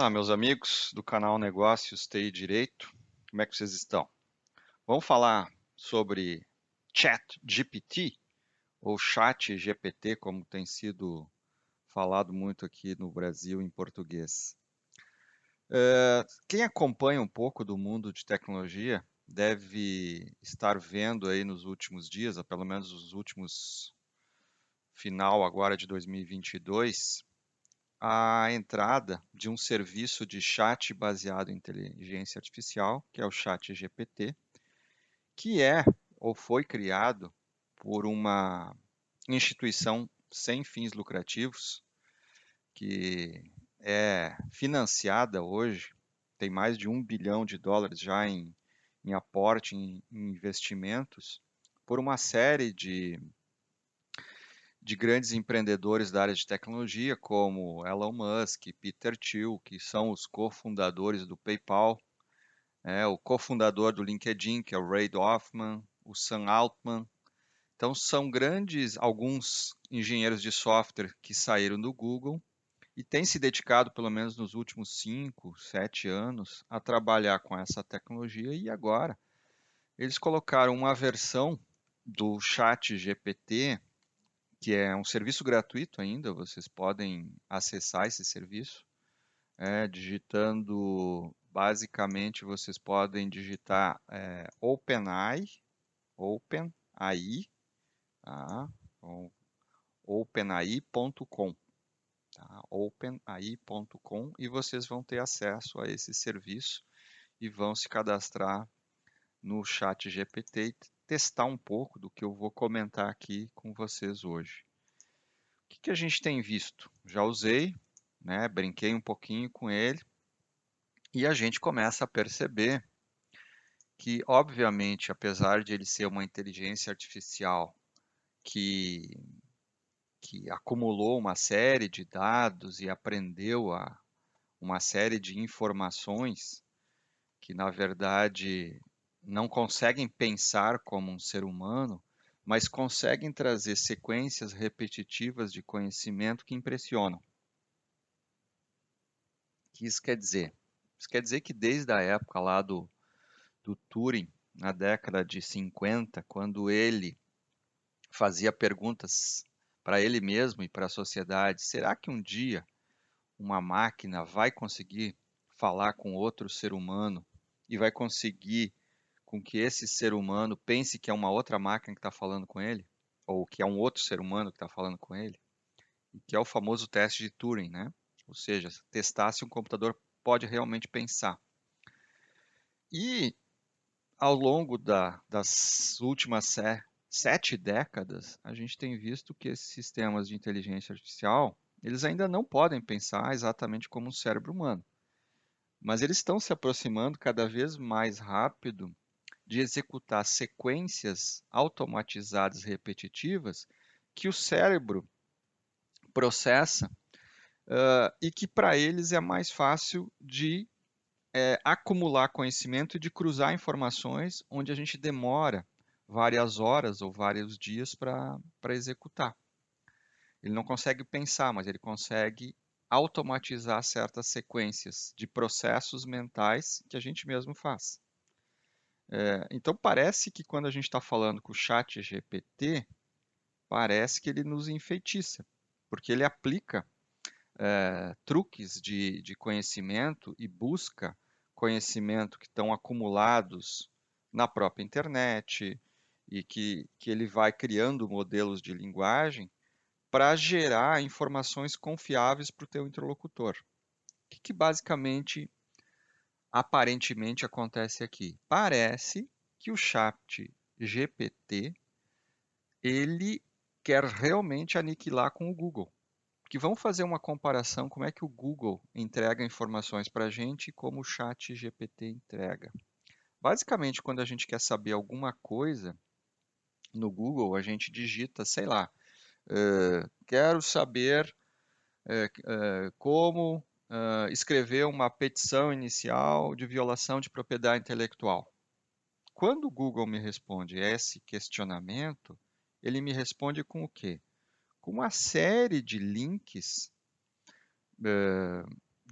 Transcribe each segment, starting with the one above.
Olá, meus amigos do canal Negócios TI Direito, como é que vocês estão? Vamos falar sobre ChatGPT ou Chat GPT, como tem sido falado muito aqui no Brasil em português. Quem acompanha um pouco do mundo de tecnologia deve estar vendo aí nos últimos dias, ou pelo menos nos últimos final agora de 2022, a entrada de um serviço de chat baseado em inteligência artificial, que é o Chat GPT, que é ou foi criado por uma instituição sem fins lucrativos, que é financiada hoje, tem mais de US$ 1 bilhão já em aporte, em investimentos, por uma série de grandes empreendedores da área de tecnologia, como Elon Musk, Peter Thiel, que são os cofundadores do PayPal, o cofundador do LinkedIn, que é o Reid Hoffman, o Sam Altman. Então, são grandes, alguns engenheiros de software que saíram do Google e têm se dedicado, pelo menos nos últimos 5, 7 anos, a trabalhar com essa tecnologia. E agora, eles colocaram uma versão do Chat GPT, que é um serviço gratuito ainda, vocês podem acessar esse serviço, digitando, basicamente, vocês podem digitar OpenAI, OpenAI, tá? Então, openai.com, tá? openai.com, e vocês vão ter acesso a esse serviço e vão se cadastrar no chat GPT e testar um pouco do que eu vou comentar aqui com vocês hoje. O que a gente tem visto? Já usei, né, brinquei um pouquinho com ele e a gente começa a perceber que, obviamente, apesar de ele ser uma inteligência artificial que, que acumulou uma série de dados e aprendeu uma série de informações que, na verdade, não conseguem pensar como um ser humano, mas conseguem trazer sequências repetitivas de conhecimento que impressionam. O que isso quer dizer? Isso quer dizer que desde a época lá do Turing, na década de 50, quando ele fazia perguntas para ele mesmo e para a sociedade: será que um dia uma máquina vai conseguir falar com outro ser humano e vai conseguir com que esse ser humano pense que é uma outra máquina que está falando com ele? Ou que é um outro ser humano que está falando com ele? E que é o famoso teste de Turing, né? Ou seja, testar se um computador pode realmente pensar. E ao longo das últimas 7 décadas, a gente tem visto que esses sistemas de inteligência artificial, eles ainda não podem pensar exatamente como um cérebro humano, mas eles estão se aproximando cada vez mais rápido de executar sequências automatizadas repetitivas que o cérebro processa, e que para eles é mais fácil de acumular conhecimento e de cruzar informações onde a gente demora várias horas ou vários dias para executar. Ele não consegue pensar, mas ele consegue automatizar certas sequências de processos mentais que a gente mesmo faz. Então parece que quando a gente está falando com o chat GPT, parece que ele nos enfeitiça, porque ele aplica truques de conhecimento e busca conhecimento que estão acumulados na própria internet e que ele vai criando modelos de linguagem para gerar informações confiáveis para o teu interlocutor. O que basicamente, aparentemente acontece aqui? Parece que o chat GPT ele quer realmente aniquilar com o Google. Que vamos fazer uma comparação como é que o Google entrega informações para a gente e como o chat GPT entrega. Basicamente, quando a gente quer saber alguma coisa no Google, a gente digita, sei lá, quero saber como escrever uma petição inicial de violação de propriedade intelectual. Quando o Google me responde esse questionamento, ele me responde com o quê? Com uma série de links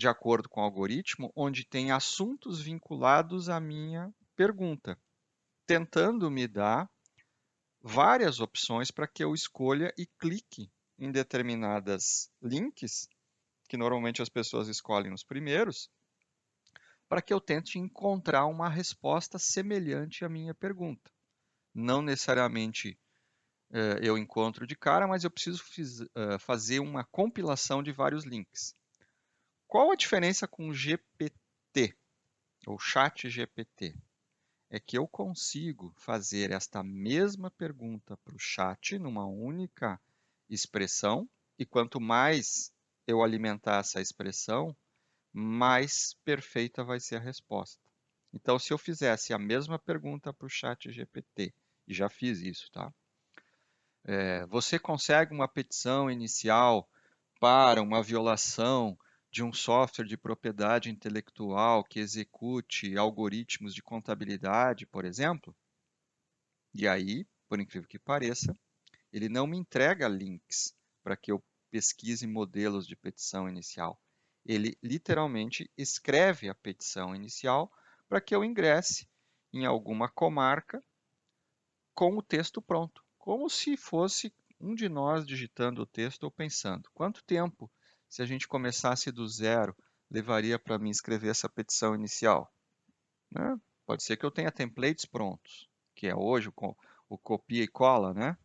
de acordo com o algoritmo, onde tem assuntos vinculados à minha pergunta, tentando me dar várias opções para que eu escolha e clique em determinadas links, que normalmente as pessoas escolhem os primeiros, para que eu tente encontrar uma resposta semelhante à minha pergunta. Não necessariamente eu encontro de cara, mas eu preciso fazer uma compilação de vários links. Qual a diferença com o GPT, ou Chat GPT? É que eu consigo fazer esta mesma pergunta para o chat numa única expressão, e quanto mais eu alimentar essa expressão, mais perfeita vai ser a resposta. Então, se eu fizesse a mesma pergunta para o chat GPT, e já fiz isso, tá? Você consegue uma petição inicial para uma violação de um software de propriedade intelectual que execute algoritmos de contabilidade, por exemplo? E aí, por incrível que pareça, ele não me entrega links para que eu pesquise modelos de petição inicial. Ele literalmente escreve a petição inicial para que eu ingresse em alguma comarca com o texto pronto, como se fosse um de nós digitando o texto ou pensando: quanto tempo, se a gente começasse do zero, levaria para mim escrever essa petição inicial? Né? Pode ser que eu tenha templates prontos, que é hoje o copia e cola, né?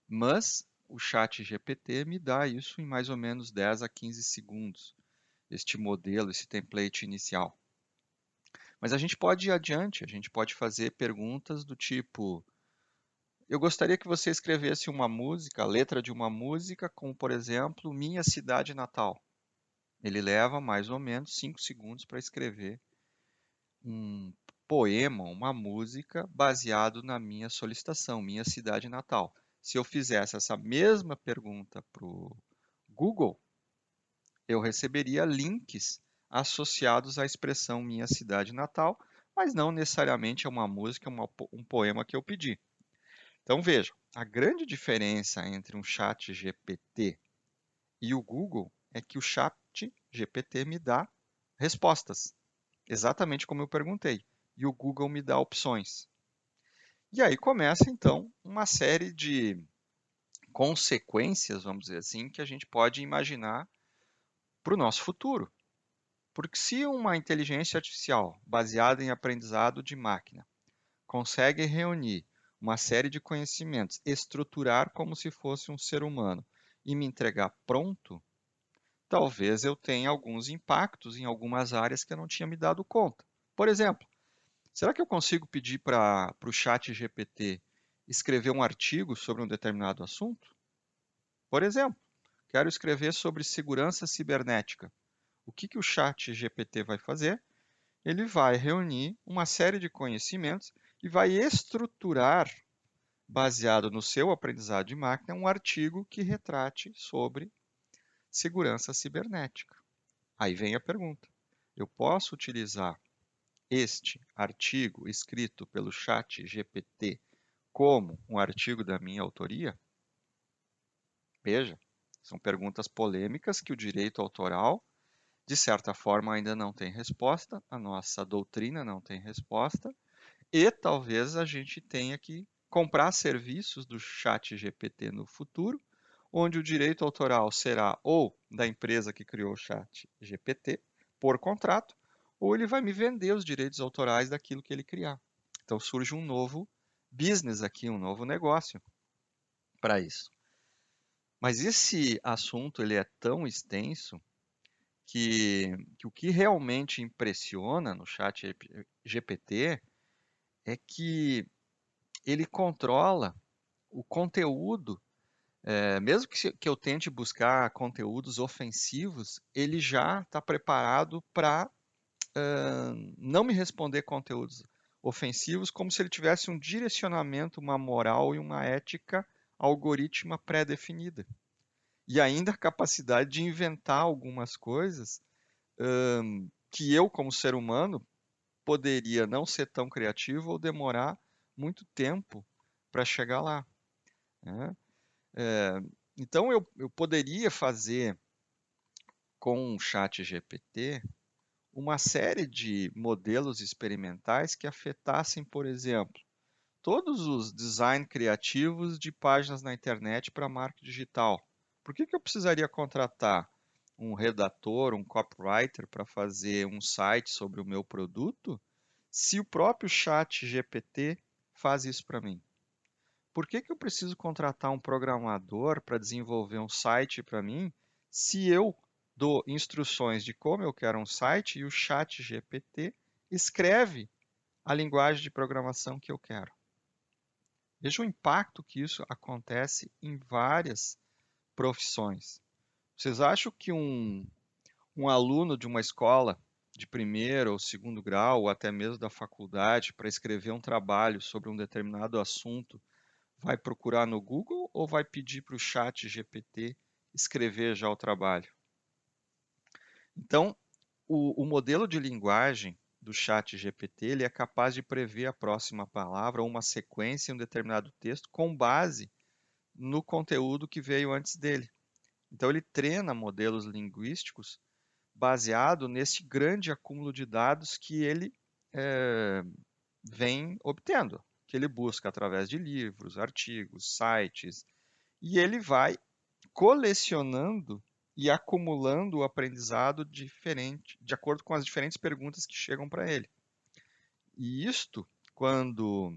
Mas o chat GPT me dá isso em mais ou menos 10 a 15 segundos, este modelo, esse template inicial. Mas a gente pode ir adiante, a gente pode fazer perguntas do tipo: eu gostaria que você escrevesse uma música, a letra de uma música, como por exemplo, Minha Cidade Natal. Ele leva mais ou menos 5 segundos para escrever um poema, uma música baseado na minha solicitação, Minha Cidade Natal. Se eu fizesse essa mesma pergunta para o Google, eu receberia links associados à expressão Minha Cidade Natal, mas não necessariamente é uma música, um poema que eu pedi. Então veja, a grande diferença entre um chat GPT e o Google é que o chat GPT me dá respostas, exatamente como eu perguntei, e o Google me dá opções. E aí começa então uma série de consequências, vamos dizer assim, que a gente pode imaginar para o nosso futuro. Porque se uma inteligência artificial baseada em aprendizado de máquina consegue reunir uma série de conhecimentos, estruturar como se fosse um ser humano e me entregar pronto, talvez eu tenha alguns impactos em algumas áreas que eu não tinha me dado conta. Por exemplo, será que eu consigo pedir para o chat GPT escrever um artigo sobre um determinado assunto? Por exemplo, quero escrever sobre segurança cibernética. O que o chat GPT vai fazer? Ele vai reunir uma série de conhecimentos e vai estruturar, baseado no seu aprendizado de máquina, um artigo que retrate sobre segurança cibernética. Aí vem a pergunta: eu posso utilizar este artigo escrito pelo chat GPT como um artigo da minha autoria? Veja, são perguntas polêmicas que o direito autoral, de certa forma, ainda não tem resposta, a nossa doutrina não tem resposta, e talvez a gente tenha que comprar serviços do chat GPT no futuro, onde o direito autoral será ou da empresa que criou o chat GPT, por contrato, ou ele vai me vender os direitos autorais daquilo que ele criar. Então surge um novo business aqui, um novo negócio para isso. Mas esse assunto ele é tão extenso que o que realmente impressiona no chat GPT é que ele controla o conteúdo, mesmo que eu tente buscar conteúdos ofensivos, ele já está preparado para não me responder conteúdos ofensivos, como se ele tivesse um direcionamento, uma moral e uma ética algorítmica pré-definida. E ainda a capacidade de inventar algumas coisas que eu, como ser humano, poderia não ser tão criativo ou demorar muito tempo para chegar lá. Né? Então, eu poderia fazer com o ChatGPT uma série de modelos experimentais que afetassem, por exemplo, todos os design criativos de páginas na internet para marketing digital. Por que eu precisaria contratar um redator, um copywriter para fazer um site sobre o meu produto, se o próprio ChatGPT faz isso para mim? Por que eu preciso contratar um programador para desenvolver um site para mim, se eu dou instruções de como eu quero um site e o ChatGPT escreve a linguagem de programação que eu quero? Veja o impacto que isso acontece em várias profissões. Vocês acham que um aluno de uma escola de primeiro ou segundo grau, ou até mesmo da faculdade, para escrever um trabalho sobre um determinado assunto, vai procurar no Google ou vai pedir para o chat GPT escrever já o trabalho? Então, o modelo de linguagem do chat GPT ele é capaz de prever a próxima palavra ou uma sequência em um determinado texto com base no conteúdo que veio antes dele. Então, ele treina modelos linguísticos baseado nesse grande acúmulo de dados que ele vem obtendo, que ele busca através de livros, artigos, sites, e ele vai colecionando e acumulando o aprendizado diferente, de acordo com as diferentes perguntas que chegam para ele. E isto, quando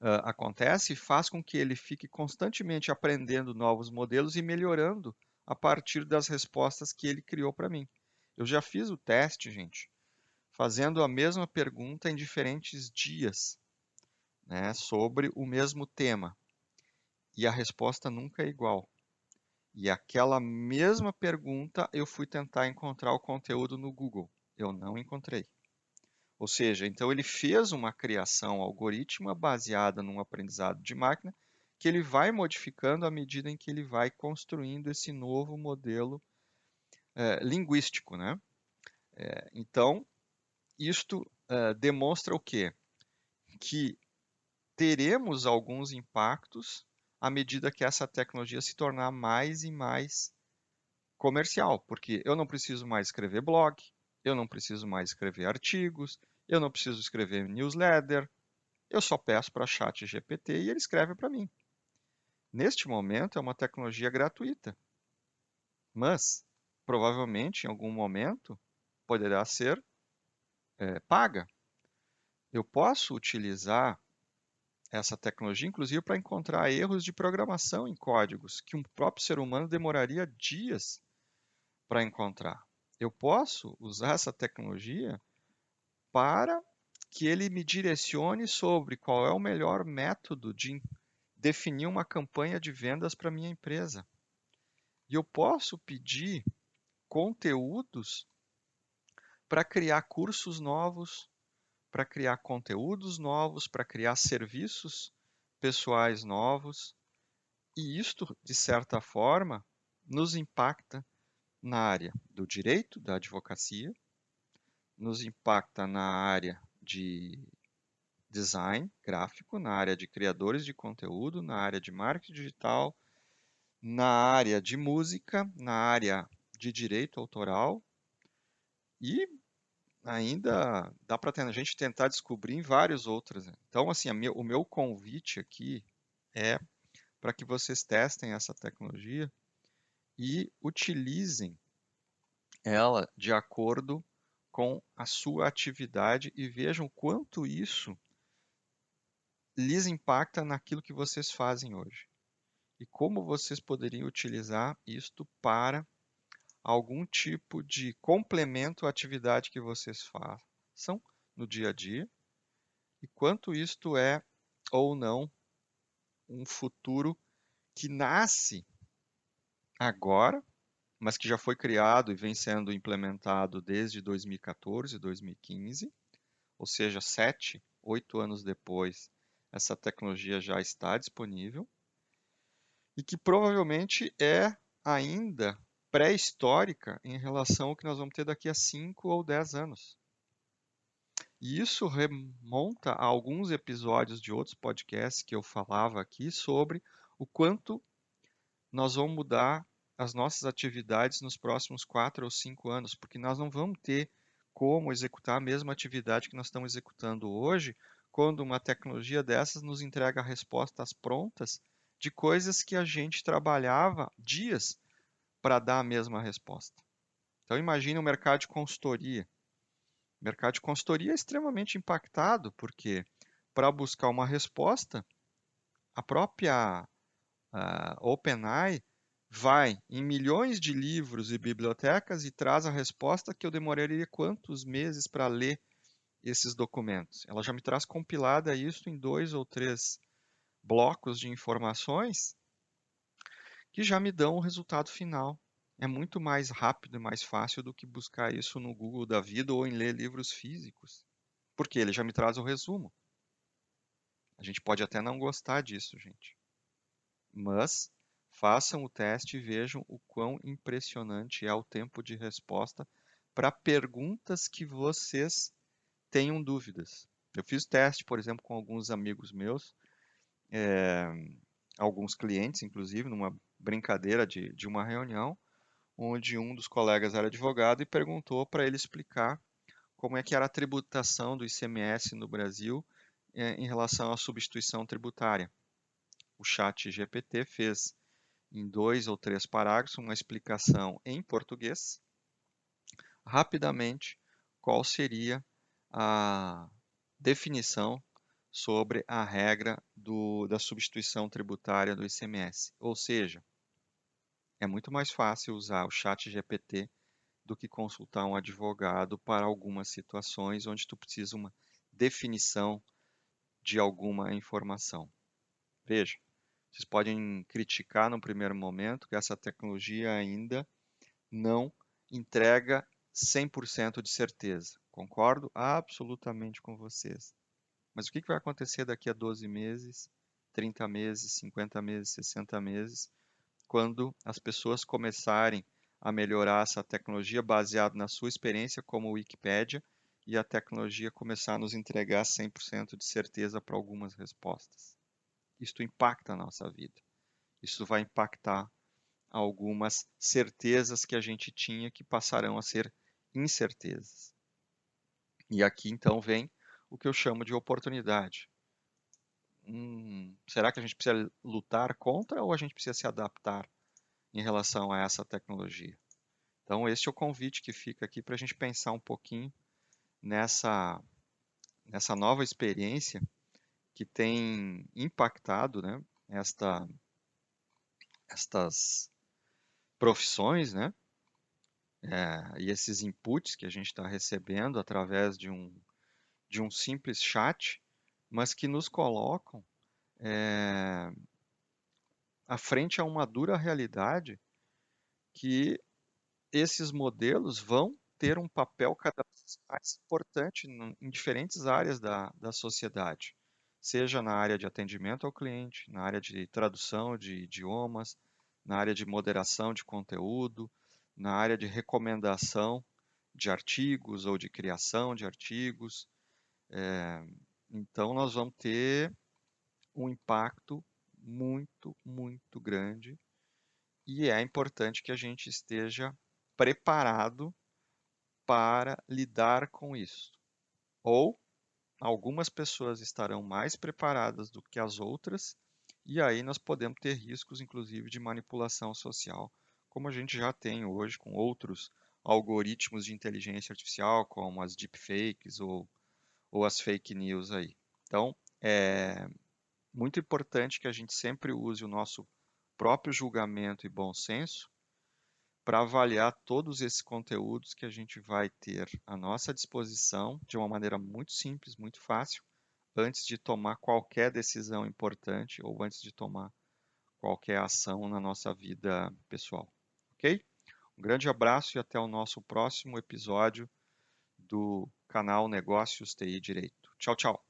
acontece, faz com que ele fique constantemente aprendendo novos modelos e melhorando a partir das respostas que ele criou para mim. Eu já fiz o teste, gente, fazendo a mesma pergunta em diferentes dias, né, sobre o mesmo tema. E a resposta nunca é igual. E aquela mesma pergunta eu fui tentar encontrar o conteúdo no Google. Eu não encontrei. Ou seja, então ele fez uma criação algorítmica baseada num aprendizado de máquina que ele vai modificando à medida em que ele vai construindo esse novo modelo linguístico, né? Então, isto demonstra o quê? Que teremos alguns impactos à medida que essa tecnologia se tornar mais e mais comercial, porque eu não preciso mais escrever blog, eu não preciso mais escrever artigos, eu não preciso escrever newsletter, eu só peço para chat GPT e ele escreve para mim. Neste momento é uma tecnologia gratuita, mas provavelmente em algum momento poderá ser paga. Eu posso utilizar essa tecnologia, inclusive, para encontrar erros de programação em códigos que um próprio ser humano demoraria dias para encontrar. Eu posso usar essa tecnologia para que ele me direcione sobre qual é o melhor método de definir uma campanha de vendas para minha empresa. E eu posso pedir conteúdos para criar cursos novos, para criar conteúdos novos, para criar serviços pessoais novos. E isto, de certa forma, nos impacta na área do direito, da advocacia, nos impacta na área de design gráfico, na área de criadores de conteúdo, na área de marketing digital, na área de música, na área de direito autoral e ainda dá para a gente tentar descobrir em várias outras. Então, assim, o meu convite aqui é para que vocês testem essa tecnologia e utilizem ela de acordo com a sua atividade e vejam o quanto isso lhes impacta naquilo que vocês fazem hoje. E como vocês poderiam utilizar isto para algum tipo de complemento à atividade que vocês façam no dia a dia e quanto isto é ou não um futuro que nasce agora, mas que já foi criado e vem sendo implementado desde 2014, 2015, ou seja, 7, 8 anos depois, essa tecnologia já está disponível e que provavelmente é ainda pré-histórica em relação ao que nós vamos ter daqui a 5 ou 10 anos. E isso remonta a alguns episódios de outros podcasts que eu falava aqui sobre o quanto nós vamos mudar as nossas atividades nos próximos 4 ou 5 anos, porque nós não vamos ter como executar a mesma atividade que nós estamos executando hoje, quando uma tecnologia dessas nos entrega respostas prontas de coisas que a gente trabalhava dias para dar a mesma resposta. Então imagine o mercado de consultoria. O mercado de consultoria é extremamente impactado, porque para buscar uma resposta, a própria OpenAI vai em milhões de livros e bibliotecas e traz a resposta que eu demoraria quantos meses para ler esses documentos. Ela já me traz compilada isso em 2 ou 3 blocos de informações que já me dão o resultado final. É muito mais rápido e mais fácil do que buscar isso no Google da vida ou em ler livros físicos, porque ele já me traz o resumo. A gente pode até não gostar disso, gente, mas façam o teste e vejam o quão impressionante é o tempo de resposta para perguntas que vocês tenham dúvidas. Eu fiz teste, por exemplo, com alguns amigos meus, alguns clientes, inclusive, numa brincadeira de uma reunião, onde um dos colegas era advogado e perguntou para ele explicar como é que era a tributação do ICMS no Brasil em relação à substituição tributária. O chat GPT fez em 2 ou 3 parágrafos uma explicação em português, rapidamente, qual seria a definição sobre a regra da substituição tributária do ICMS. Ou seja, é muito mais fácil usar o chat GPT do que consultar um advogado para algumas situações onde tu precisa uma definição de alguma informação. Veja, vocês podem criticar no primeiro momento que essa tecnologia ainda não entrega 100% de certeza. Concordo absolutamente com vocês. Mas o que vai acontecer daqui a 12 meses, 30 meses, 50 meses, 60 meses, quando as pessoas começarem a melhorar essa tecnologia baseado na sua experiência como Wikipédia e a tecnologia começar a nos entregar 100% de certeza para algumas respostas? Isto impacta a nossa vida. Isso vai impactar algumas certezas que a gente tinha que passarão a ser incertezas. E aqui então vem o que eu chamo de oportunidade. Será que a gente precisa lutar contra ou a gente precisa se adaptar em relação a essa tecnologia? Então, esse é o convite que fica aqui para a gente pensar um pouquinho nessa nova experiência que tem impactado, né, estas profissões, né, e esses inputs que a gente está recebendo através de um simples chat, mas que nos colocam à frente a uma dura realidade que esses modelos vão ter um papel cada vez mais importante em diferentes áreas da sociedade, seja na área de atendimento ao cliente, na área de tradução de idiomas, na área de moderação de conteúdo, na área de recomendação de artigos ou de criação de artigos. Então, nós vamos ter um impacto muito, muito grande e é importante que a gente esteja preparado para lidar com isso. Ou algumas pessoas estarão mais preparadas do que as outras, e aí nós podemos ter riscos, inclusive, de manipulação social, como a gente já tem hoje com outros algoritmos de inteligência artificial, como as deepfakes ou as fake news aí. Então, é muito importante que a gente sempre use o nosso próprio julgamento e bom senso para avaliar todos esses conteúdos que a gente vai ter à nossa disposição de uma maneira muito simples, muito fácil, antes de tomar qualquer decisão importante ou antes de tomar qualquer ação na nossa vida pessoal. Ok? Um grande abraço e até o nosso próximo episódio do canal Negócios TI Direito. Tchau, tchau.